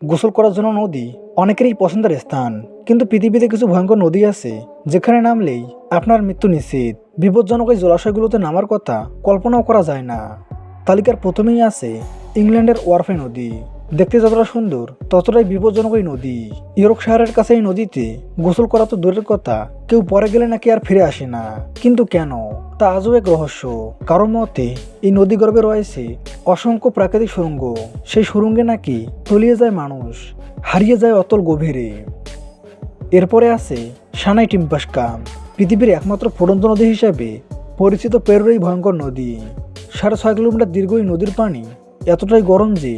গোসল করার জন্য নদী অনেকেরই পছন্দের স্থান, কিন্তু পৃথিবীতে কিছু ভয়ঙ্কর নদী আছে যেখানে নামলেই আপনার মৃত্যু নিশ্চিত। বিপজ্জনক এই জলাশয়গুলোতে নামার কথা কল্পনাও করা যায় না। তালিকার প্রথমেই আছে ইংল্যান্ডের ওয়ারফে নদী। দেখতে যতটা সুন্দর ততটাই বিপজ্জনক এই নদী। ইয়র্কশায়ারের কাছে এই নদীতে গোসল করা তো দূরের কথা, কেউ পরে গেলে নাকি আর ফিরে আসে না। কিন্তু কেন, তা আজও এক রহস্য। কারোর মতে এই নদী গর্ভে রয়েছে অসংখ্য প্রাকৃতিক সুড়ঙ্গ। সেই সুড়ঙ্গে নাকি তলিয়ে যায় মানুষ, হারিয়ে যায় অতল গভীরে। এরপরে আছে সানাই টিম্পাস্কা, পৃথিবীর একমাত্র ফুটন্ত নদী হিসেবে পরিচিত পেরুর এই ভয়ঙ্কর নদী। 6.5 কিলোমিটার দীর্ঘ এই নদীর পানি এতটাই গরম যে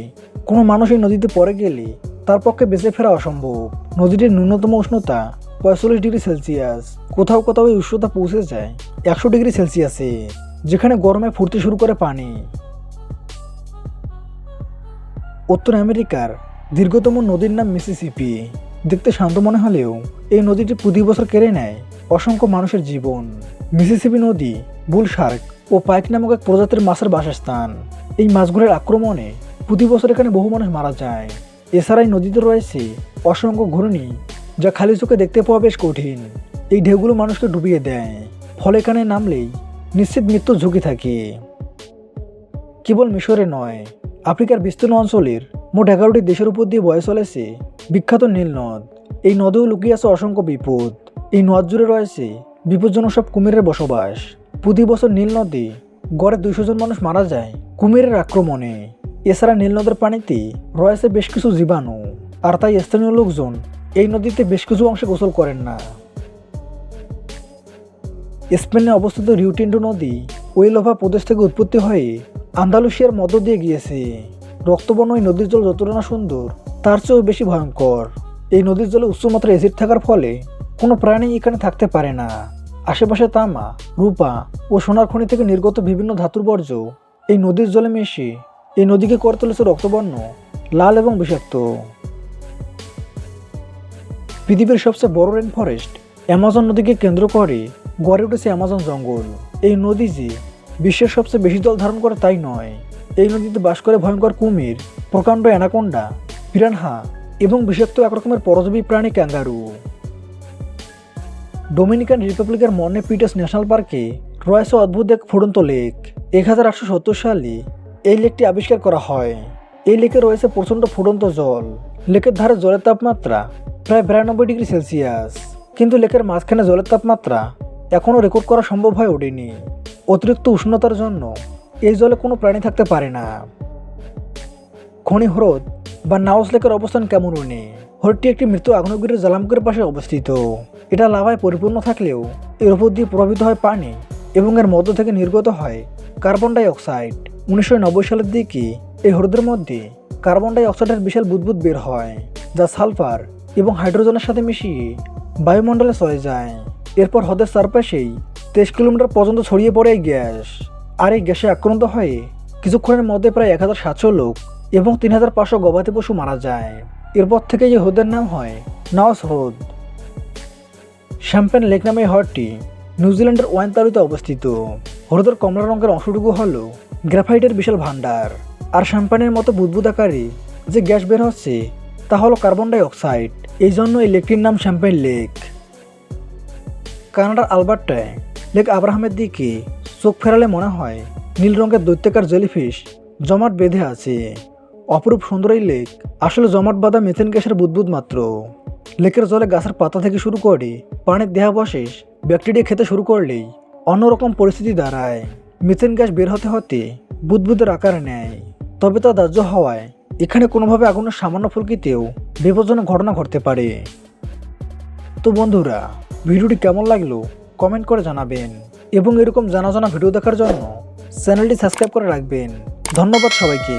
কোনো মানুষ এই নদীতে পড়ে গেলে তার পক্ষে বেঁচে ফেরা অসম্ভব। নদীটির ন্যূনতম উষ্ণতা 45 ডিগ্রি সেলসিয়াস, কোথাও কোথাও এই উষ্ণতা পৌঁছে যায় 100 ডিগ্রি সেলসিয়াসে, যেখানে গরমে ফুটতে শুরু করে পানি। উত্তর আমেরিকার দীর্ঘতম নদীর নাম মিসিসিপি। দেখতে শান্ত মনে হলেও এই নদীটি প্রতি বছর কেড়ে নেয় অসংখ্য মানুষের জীবন। মিসিসিপি নদী বুল শার্ক ও পাইক নামক এক প্রজাতির মাছের বাসস্থান। এই মাছগুলোর আক্রমণে প্রতি বছর এখানে বহু মানুষ মারা যায়। এছাড়া এই নদীতে রয়েছে অসংখ্য ঘূর্ণি, যা খালি চোখে দেখতে পাওয়া বেশ কঠিন। এই ঢেউগুলো মানুষকে ডুবিয়ে দেয়, ফলে এখানে নামলেই নিশ্চিত মৃত্যুর ঝুঁকি থাকে। কেবল মিশরে নয়, আফ্রিকার বিস্তীর্ণ অঞ্চলের মোট 11টি দেশের উপর দিয়ে বয়ে চলেছে বিখ্যাত নীল নদ। এই নদেও লুকিয়ে আছে অসংখ্য বিপদ। এই নদ জুড়ে রয়েছে বিপজ্জনক সব কুমিরের বসবাস। প্রতি বছর নীল নদে গড়ে 200 জন মানুষ মারা যায় কুমিরের আক্রমণে। এছাড়া নীল নদের পানিতে রয়েছে বেশ কিছু জীবাণু, আর তাই স্থানীয় লোকজন এই নদীতে বেশ কিছু অংশে গোসল করেন না। স্পেনে অবস্থিত রিউ টিন্টো নদী ওয়েলোভা প্রদেশ থেকে উৎপত্তি হয়ে আন্দালুসিয়ার মধ্য দিয়ে গিয়েছে। রক্তবর্ণ এই নদীর জল যতটা না সুন্দর, তার চেয়েও বেশি ভয়ঙ্কর। এই নদীর জলে উচ্চমাত্রার অ্যাসিড থাকার ফলে কোনো প্রাণী এখানে থাকতে পারে না। আশেপাশে তামা, রূপা ও সোনার খনি থেকে নির্গত বিভিন্ন ধাতুর বর্জ্য এই নদীর জলে মিশে এই নদীকে করে তুলেছে রক্তবর্ণ, লাল এবং বিষাক্ত। পৃথিবীর সবচেয়ে বড় রেন ফরেস্ট অ্যামাজন নদীকে কেন্দ্র করে গড়ে উঠেছে অ্যামাজন জঙ্গল। এই নদী যে বিশ্বের সবচেয়ে বেশি জল ধারণ করে তাই নয়, এই নদীতে বাস করে ভয়ঙ্কর কুমির, প্রকাণ্ড অ্যানাকোন্ডা, পিরানহা এবং বিষাক্ত একরকমের পরজীবী প্রাণী ক্যাঙ্গারু। ডোমিনিকান রিপাবলিকের মর্নে পিটাস ন্যাশনাল পার্কে রয়েছে অদ্ভুত এক ফুটন্ত লেক। 1870 সালে এই লেকটি আবিষ্কার করা হয়। এই লেকে রয়েছে প্রচণ্ড ফুটন্ত জল। লেকের ধারে জলের তাপমাত্রা প্রায় 92 ডিগ্রি সেলসিয়াস, কিন্তু লেকের মাঝখানে জলের তাপমাত্রা এখনও রেকর্ড করা সম্ভব হয়ে ওঠেনি। অতিরিক্ত উষ্ণতার জন্য এই জলে কোনো প্রাণী থাকতে পারে না। খনি হ্রদ বা নাউস লেকের অবস্থান ক্যামেরুনে। হ্রদটি একটি মৃত আগ্নেয়গিরির জ্বালামুখের পাশে অবস্থিত। এটা লাভায় পরিপূর্ণ থাকলেও এর উপর দিয়ে প্রভাবিত হয় পানি এবং এর মধ্য থেকে নির্গত হয় কার্বন ডাই অক্সাইড। 1990 সালের দিকে এই হ্রদের মধ্যে কার্বন ডাই অক্সাইডের বিশাল বুদবুদ বের হয়, যা সালফার এবং হাইড্রোজেনের সাথে মিশিয়ে বায়ুমণ্ডলে চলে যায়। এরপর হ্রদের চারপাশেই 23 কিলোমিটার পর্যন্ত ছড়িয়ে পড়ে এই গ্যাস। আর এই গ্যাসে আক্রান্ত হয়ে কিছুক্ষণের মধ্যে প্রায় 1700 লোক এবং 3500 গবাদি পশু মারা যায়। এরপর থেকে এই হ্রদের নাম হয় নাওস হ্রদ। শ্যাম্পেন লেক নামে এই হ্রদটি নিউজিল্যান্ডের ওয়াইনতারুতে অবস্থিত। হ্রদের কমলা রঙের অংশটুকু হলো গ্রাফাইটের বিশাল ভাণ্ডার, আর শ্যাম্পেনের মতো বুদবুদ আকারে যে গ্যাস বের হচ্ছে তা হলো কার্বন ডাই অক্সাইড। এই জন্য এই লেকটির নাম শ্যাম্পেন লেক। কানাডার আলবার্টায় লেক আব্রাহামের দিকে চোখ ফেরালে মনে হয় নীল রঙের দৈত্যাকার জেলিফিশ জমাট বেঁধে আছে। অপরূপ সুন্দর এই লেক আসলে জমাট বাঁধা মিথেন গ্যাসের বুদবুদ মাত্র। লেকের জলে গাছের পাতা থেকে শুরু করে পানির দেহাবশেষ ব্যাকটেরিয়া খেতে শুরু করলেই অন্যরকম পরিস্থিতি দাঁড়ায়। মিথেন গ্যাস বের হতে হতে বুদবুদের আকার নেয়। তবে তা দাহ্য হওয়ায় এখানে কোনোভাবে আগুনের সামান্য ফুলকিতেও বিপজ্জনক ঘটনা ঘটতে পারে। তো বন্ধুরা, ভিডিওটি কেমন লাগলো কমেন্ট করে জানাবেন এবং এরকম জানা ভিডিও দেখার জন্য চ্যানেলটি সাবস্ক্রাইব করে রাখবেন। ধন্যবাদ সবাইকে।